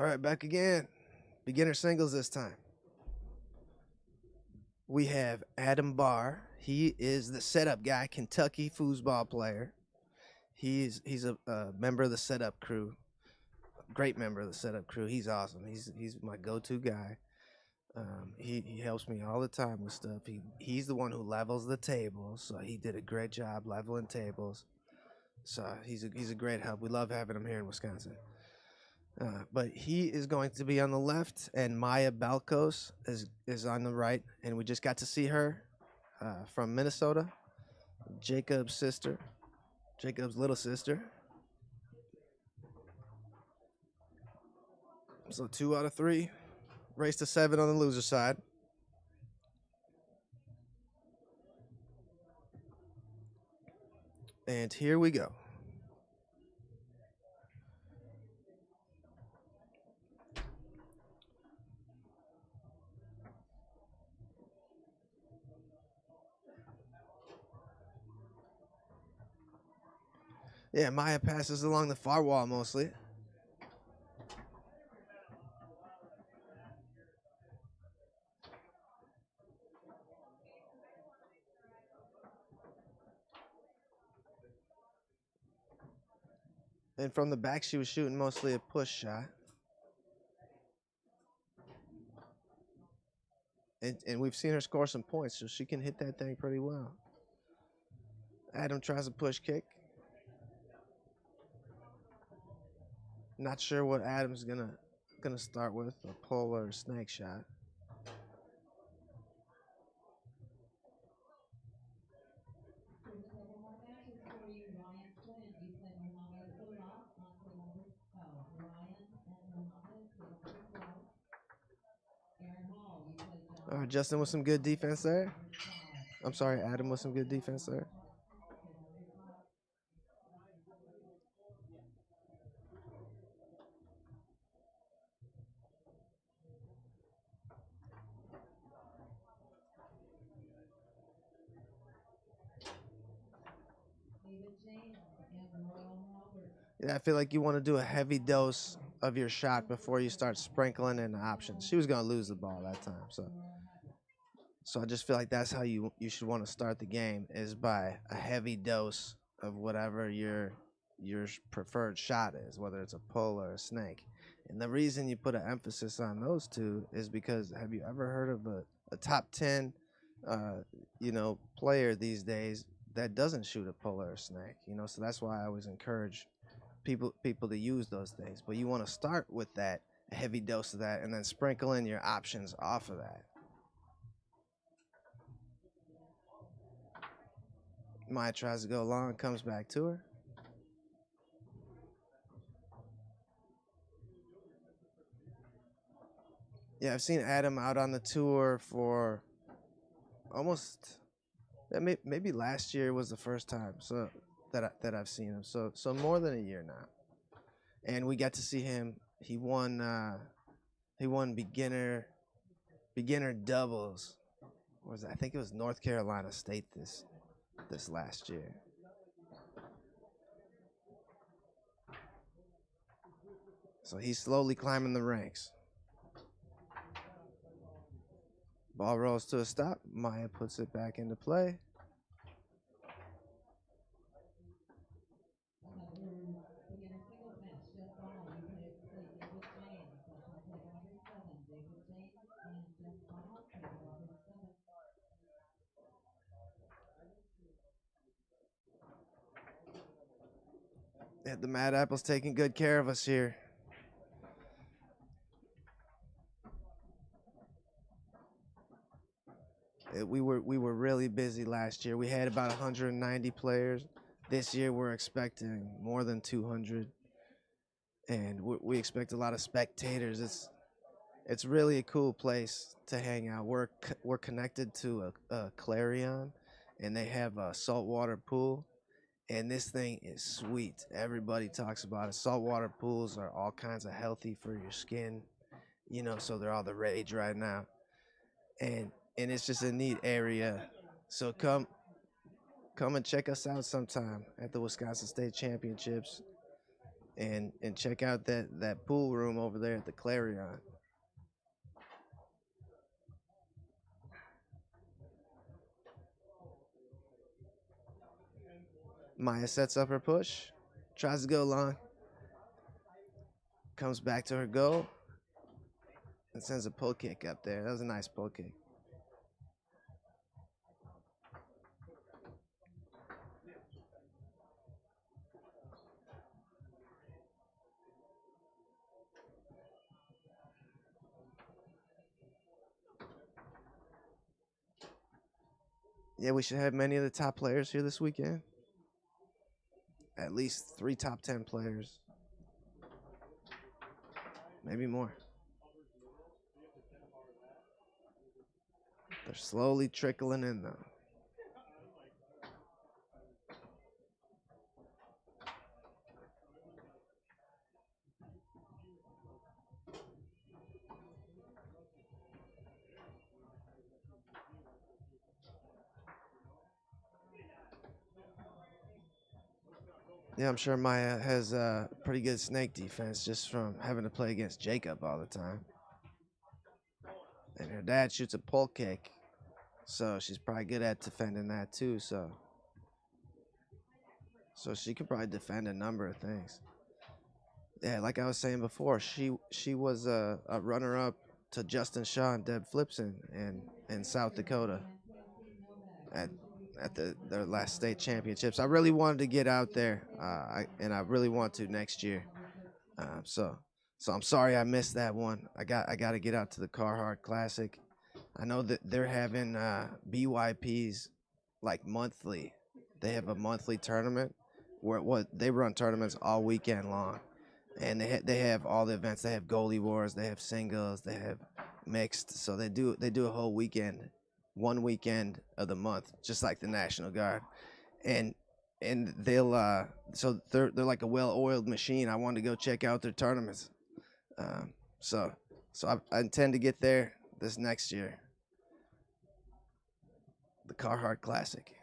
All right, back again. Beginner singles this time. We have Adam Barr. He is the setup guy, Kentucky foosball player. He's a member of the setup crew. Great member of the setup crew. He's awesome. He's my go-to guy. He helps me all the time with stuff. He's the one who levels the tables, so he did a great job leveling tables. So he's a great help. We love having him here in Wisconsin. But he is going to be on the left, and Maya Balcos is on the right. And we just got to see her from Minnesota, Jacob's sister, Jacob's little sister. So 2 out of 3, race to 7 on the loser side. And here we go. Yeah, Maya passes along the far wall mostly. And from the back, she was shooting mostly a push shot. And we've seen her score some points, so she can hit that thing pretty well. Adam tries a push kick. Not sure what Adam's gonna start with, a pull or a snake shot. Justin with some good defense there. I'm sorry, Adam with some good defense there. Yeah, I feel like you want to do a heavy dose of your shot before you start sprinkling in the options. She was gonna lose the ball that time, so I just feel like that's how you should want to start the game, is by a heavy dose of whatever your preferred shot is, whether it's a pull or a snake. And the reason you put an emphasis on those two is because, have you ever heard of a top 10 player these days that doesn't shoot a pull or a snake? So that's why I always encourage people to use those things. But you want to start with that, a heavy dose of that, and then sprinkle in your options off of that. Maya tries to go long, comes back to her. Yeah, I've seen Adam out on the tour for almost, maybe last year was the first time that I've seen him. So more than a year now, and we got to see him. He won beginner doubles. I think it was North Carolina State this last year. So he's slowly climbing the ranks. Ball rolls to a stop. Maya puts it back into play. Yeah, the Mad Apple's taking good care of us here. We were really busy last year. We had about 190 players. This year we're expecting more than 200, and we expect a lot of spectators. It's really a cool place to hang out. We're connected to a Clarion, and they have a saltwater pool, and this thing is sweet. Everybody talks about it. Saltwater pools are all kinds of healthy for your skin, so they're all the rage right now, and it's just a neat area. So come and check us out sometime at the Wisconsin State Championships, and check out that pool room over there at the Clarion. Maya sets up her push, tries to go long, comes back to her goal, and sends a pull kick up there. That was a nice pull kick. Yeah, we should have many of the top players here this weekend. At least 3 top 10 players, maybe more. They're slowly trickling in, though. Yeah, I'm sure Maya has a pretty good snake defense just from having to play against Jacob all the time. And her dad shoots a pull kick, so she's probably good at defending that too. So she could probably defend a number of things. Yeah, like I was saying before, she was a runner up to Justin Shaw and Deb Flipson in South Dakota at their last state championships. I really wanted to get out there, and I really want to next year. So I'm sorry I missed that one. I got to get out to the Carhartt Classic. I know that they're having BYPs like monthly. They have a monthly tournament where they run tournaments all weekend long, and they have all the events. They have goalie wars, they have singles, they have mixed. So they do a whole weekend, one weekend of the month, just like the National Guard, and they'll so they're like a well-oiled machine. I wanted to go check out their tournaments, um, so I intend to get there this next year. The Carhartt Classic.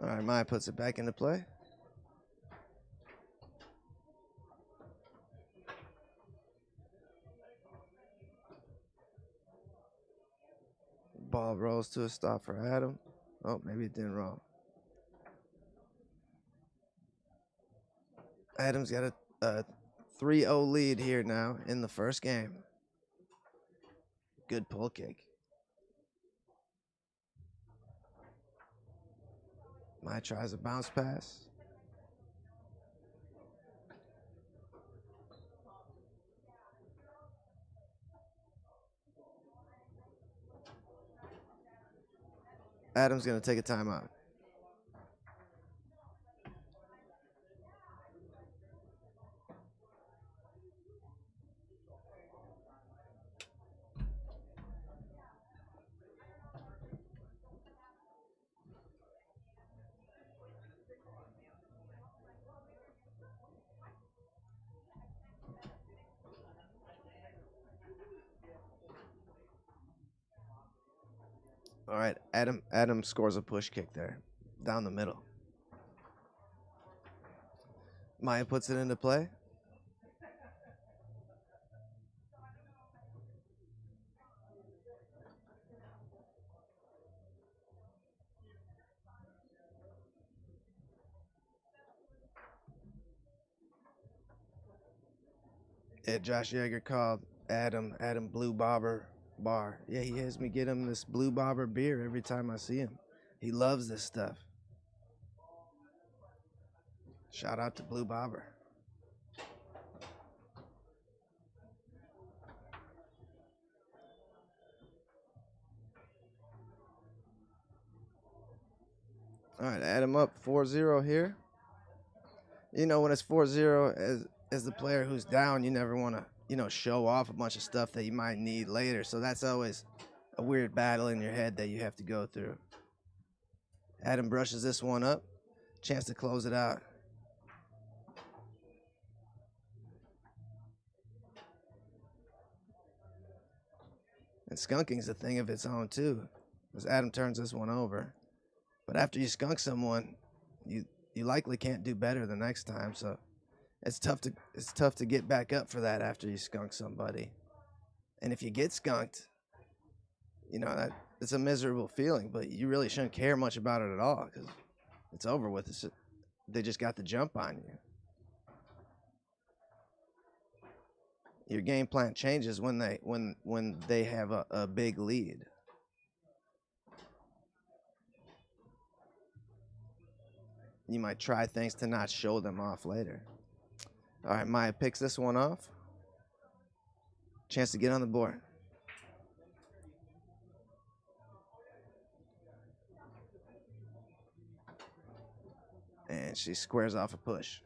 All right, Maya puts it back into play. Ball rolls to a stop for Adam. Oh, maybe it didn't roll. Adam's got a 3-0 lead here now in the first game. Good pull kick. Maya tries a bounce pass. Adam's going to take a timeout. All right, Adam scores a push kick there, down the middle. Maya puts it into play. Yeah, Josh Yeager called Adam Blue Bobber Barr. Yeah, he has me get him this Blue Bobber beer every time I see him. He loves this stuff. Shout out to Blue Bobber. All right, Adam up 4-0 here. When it's 4-0, as the player who's down, you never want to show off a bunch of stuff that you might need later. So that's always a weird battle in your head that you have to go through. Adam brushes this one up. Chance to close it out. And skunking's a thing of its own too, because Adam turns this one over. But after you skunk someone, you likely can't do better the next time. So it's tough to get back up for that after you skunk somebody. And if you get skunked, that it's a miserable feeling. But you really shouldn't care much about it at all because it's over with. They just got the jump on you. Your game plan changes when they have a big lead. You might try things to not show them off later. All right, Maya picks this one off. Chance to get on the board. And she squares off a push.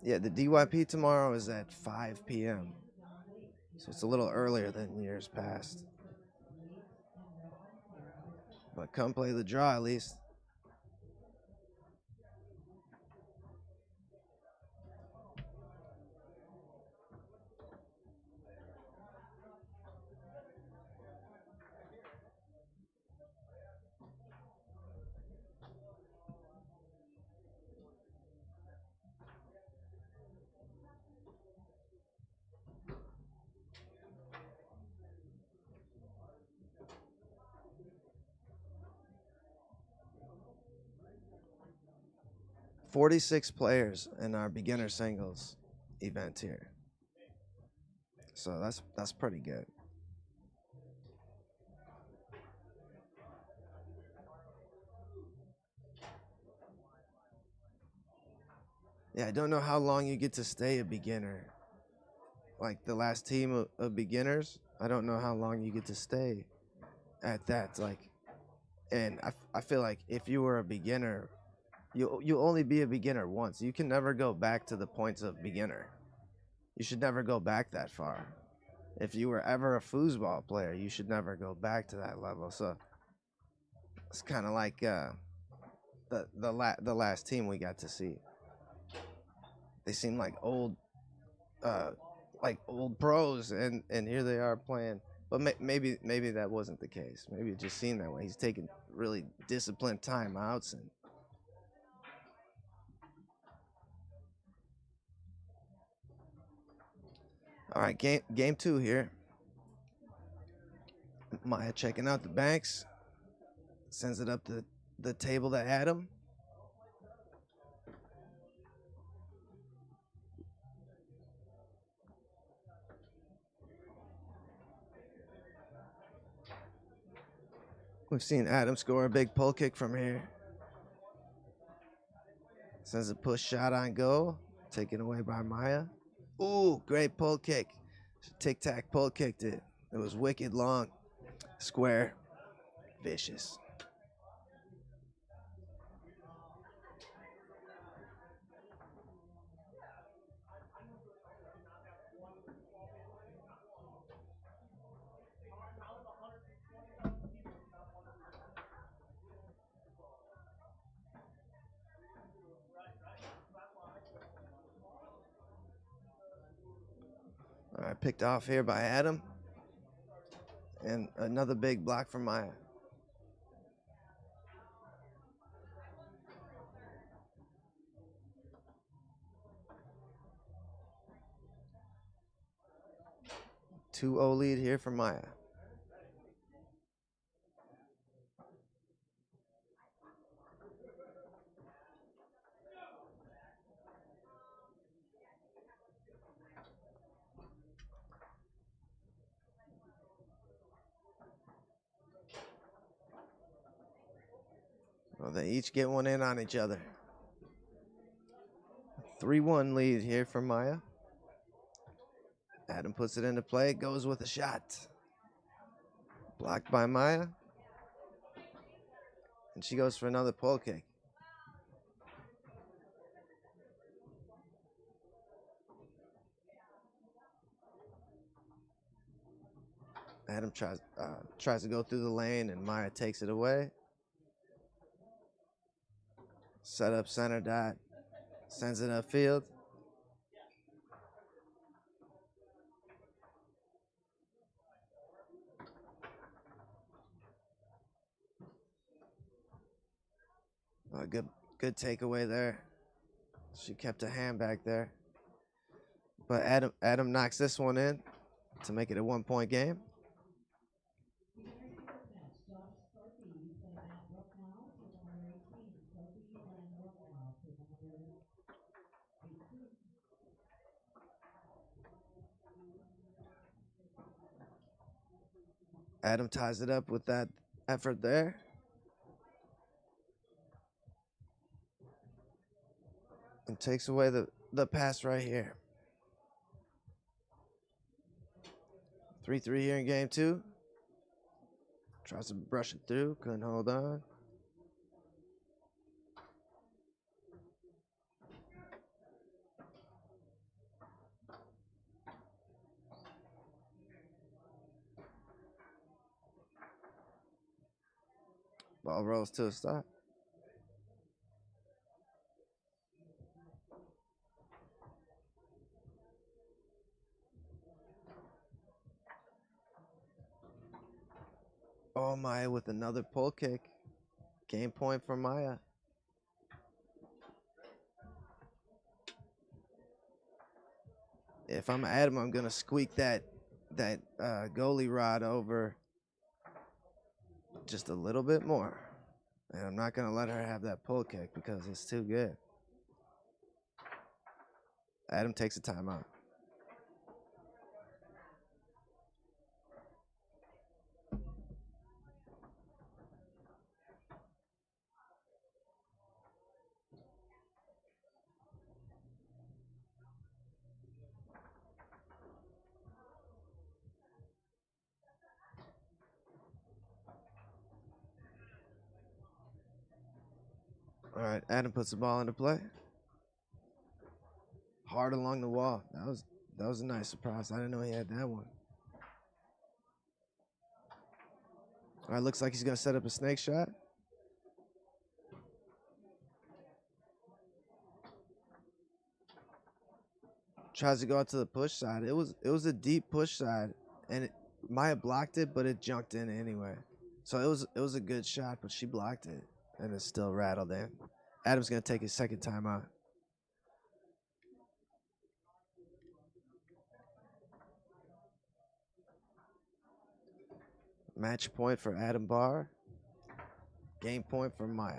Yeah, the DYP tomorrow is at 5 p.m. So it's a little earlier than years past. But come play the draw at least. $46 players in our beginner singles event here. So that's pretty good. Yeah, I don't know how long you get to stay a beginner. Like the last team of beginners, I don't know how long you get to stay at that. And I feel like if you were a beginner, you only be a beginner once. You can never go back to the points of beginner. You should never go back that far. If you were ever a foosball player, you should never go back to that level. So it's kind of like the last team we got to see. They seem like old pros, and here they are playing. But maybe that wasn't the case. Maybe it just seemed that way. He's taking really disciplined timeouts and. All right, game two here. Maya checking out the banks. Sends it up the table to Adam. We've seen Adam score a big pull kick from here. Sends a push shot on goal. Taken away by Maya. Ooh, great pull kick. Tic-tac pull kicked it. It was wicked long. Square. Vicious. All right, picked off here by Adam. And another big block from Maya. Two-0 lead here for Maya. Well, they each get one in on each other. 3-1 lead here for Maya. Adam puts it into play, goes with a shot. Blocked by Maya. And she goes for another pole kick. Adam tries to go through the lane, and Maya takes it away. Set up center dot. Sends it upfield. Good takeaway there. She kept a hand back there. But Adam knocks this one in to make it a 1-point game. Adam ties it up with that effort there. And takes away the pass right here. 3-3 here in game 2. Tries to brush it through, couldn't hold on. Ball rolls to a stop. Oh, Maya with another pull kick. Game point for Maya. If I'm Adam, I'm gonna squeak that goalie rod over just a little bit more. And I'm not gonna let her have that pull kick because it's too good. Adam takes a timeout. All right, Adam puts the ball into play. Hard along the wall. That was a nice surprise. I didn't know he had that one. All right, looks like he's gonna set up a snake shot. Tries to go out to the push side. It was a deep push side, and Maya blocked it, but it junked in anyway. So it was a good shot, but she blocked it, and it still rattled in. Adam's gonna take his second timeout. Match point for Adam Barr. Game point for Maya.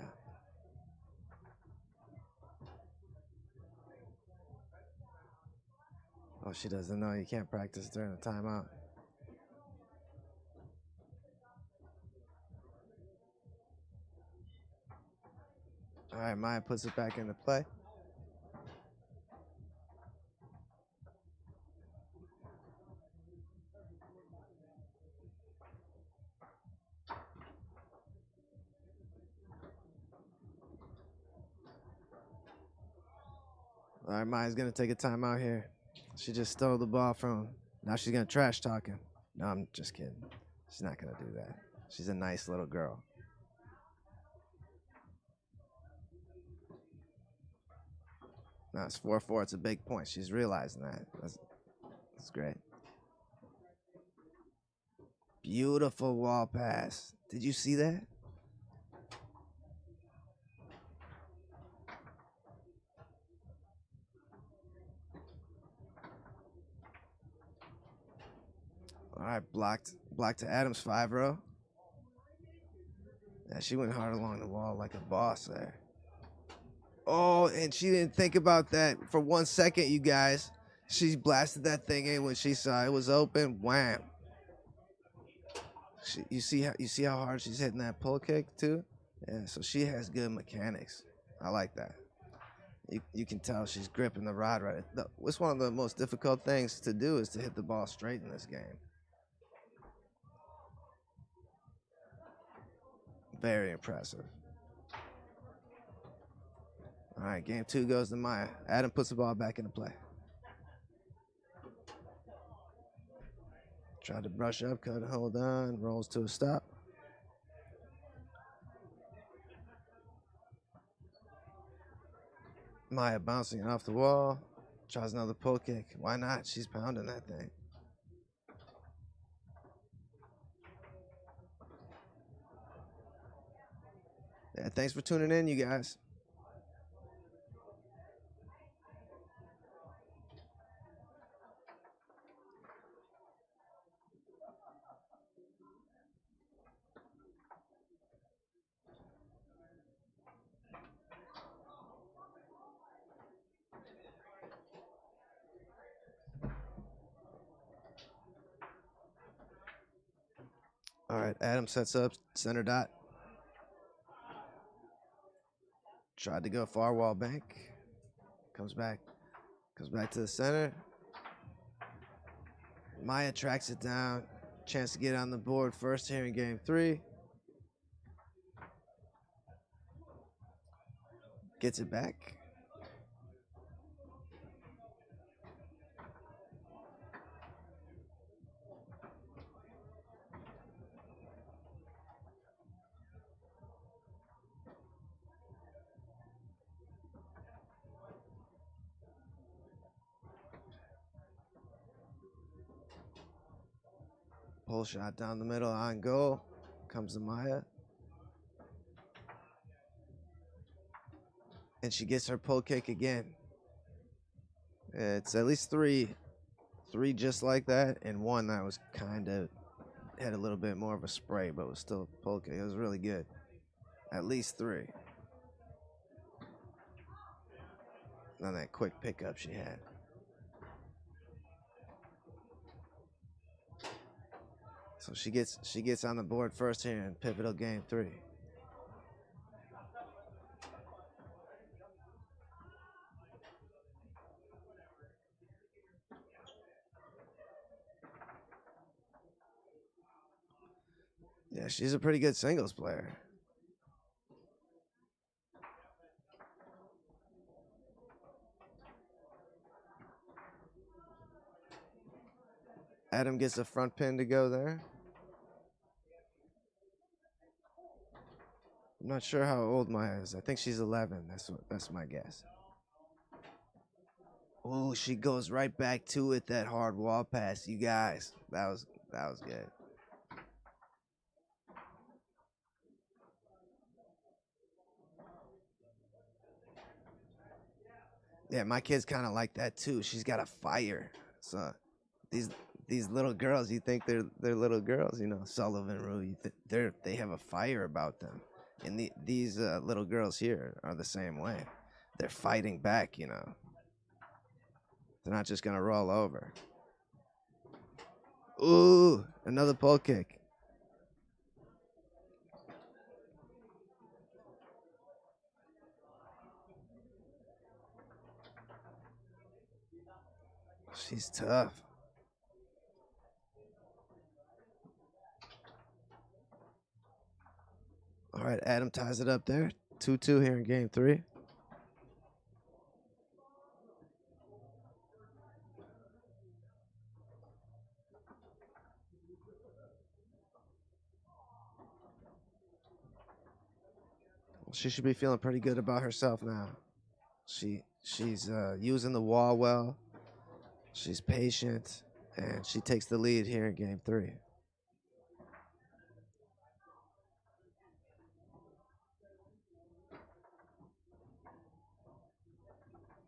Oh, she doesn't know you can't practice during a timeout. All right, Maya puts it back into play. All right, Maya's gonna take a timeout here. She just stole the ball from him. Now she's gonna trash talk him. No, I'm just kidding. She's not gonna do that. She's a nice little girl. No, it's 4-4. It's a big point. She's realizing that. That's great. Beautiful wall pass. Did you see that? All right, blocked to Adams 5-0. Yeah, she went hard along the wall like a boss there. Oh, and she didn't think about that for 1 second, you guys. She blasted that thing in when she saw it was open. Wham! You see how hard she's hitting that pull kick too? Yeah, so she has good mechanics. I like that. You can tell she's gripping the rod right. What's one of the most difficult things to do is to hit the ball straight in this game. Very impressive. All right, game 2 goes to Maya. Adam puts the ball back into play. Tried to brush up, couldn't hold on, rolls to a stop. Maya bouncing off the wall. Tries another pull kick. Why not? She's pounding that thing. Yeah, thanks for tuning in, you guys. All right, Adam sets up center dot. Tried to go far wall bank. Comes back to the center. Maya tracks it down. Chance to get on the board first here in game 3. Gets it back. Pull shot down the middle on goal. Comes to Maya. And she gets her pull kick again. It's at least three just like that, and one that was kind of had a little bit more of a spray, but was still a pull kick. It was really good. At least 3. On that quick pickup she had. So she gets on the board first here in pivotal game 3. Yeah, she's a pretty good singles player. Adam gets a front pin to go there. I'm not sure how old Maya is. I think she's 11. That's my guess. Oh, she goes right back to it. That hard wall pass, you guys. That was good. Yeah, my kid's kind of like that too. She's got a fire. So these little girls, you think they're little girls, Sullivan, Rue, they have a fire about them, and these little girls here are the same way. They're fighting back. They're not just gonna roll over. Ooh, another pole kick. She's tough. All right, Adam ties it up there. 2-2 here in game 3. She should be feeling pretty good about herself now. She's using the wall well. She's patient, and she takes the lead here in game 3.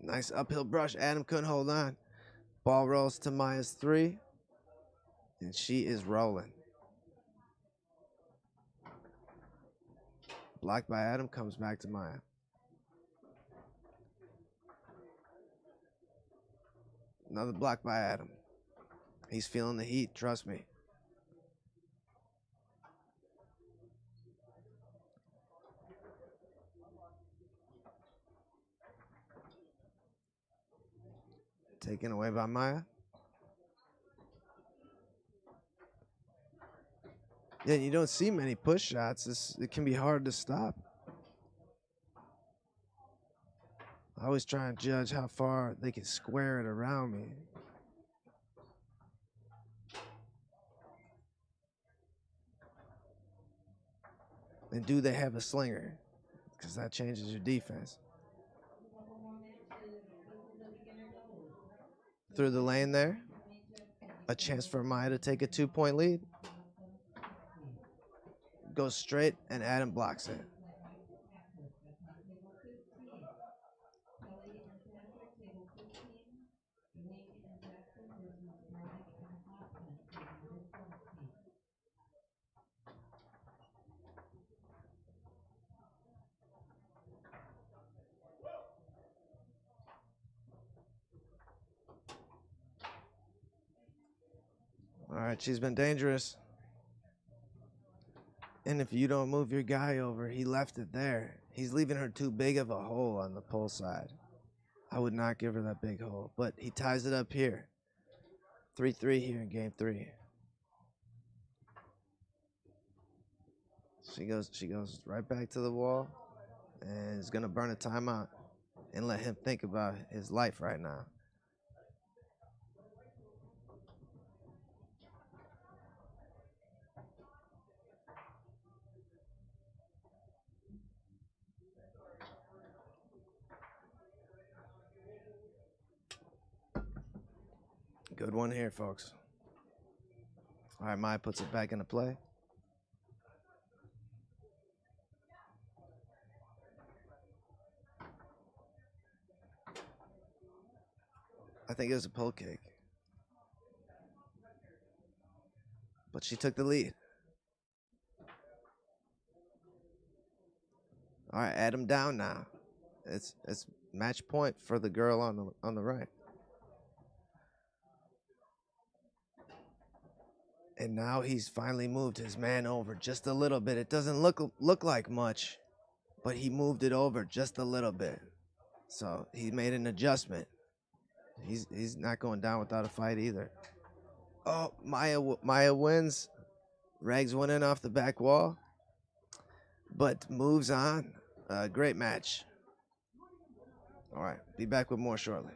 Nice uphill brush. Adam couldn't hold on. Ball rolls to Maya's 3, and she is rolling. Blocked by Adam, comes back to Maya. Another block by Adam. He's feeling the heat, trust me. Taken away by Maya. Yeah, you don't see many push shots. It can be hard to stop. I always try and judge how far they can square it around me. And do they have a slinger? Because that changes your defense. Through the lane there. A chance for Maya to take a 2-point lead. Goes straight, and Adam blocks it. All right, she's been dangerous. And if you don't move your guy over, he left it there. He's leaving her too big of a hole on the pull side. I would not give her that big hole, but he ties it up here. 3-3 here in game 3. She goes right back to the wall and is going to burn a timeout and let him think about his life right now. Good one here, folks. All right, Maya puts it back into play. I think it was a pull kick. But she took the lead. All right, Adam down now. It's match point for the girl on the right. And now he's finally moved his man over just a little bit. It doesn't look like much, but he moved it over just a little bit. So he made an adjustment. He's not going down without a fight either. Oh, Maya wins. Rags one in off the back wall, but moves on. Great match. All right, be back with more shortly.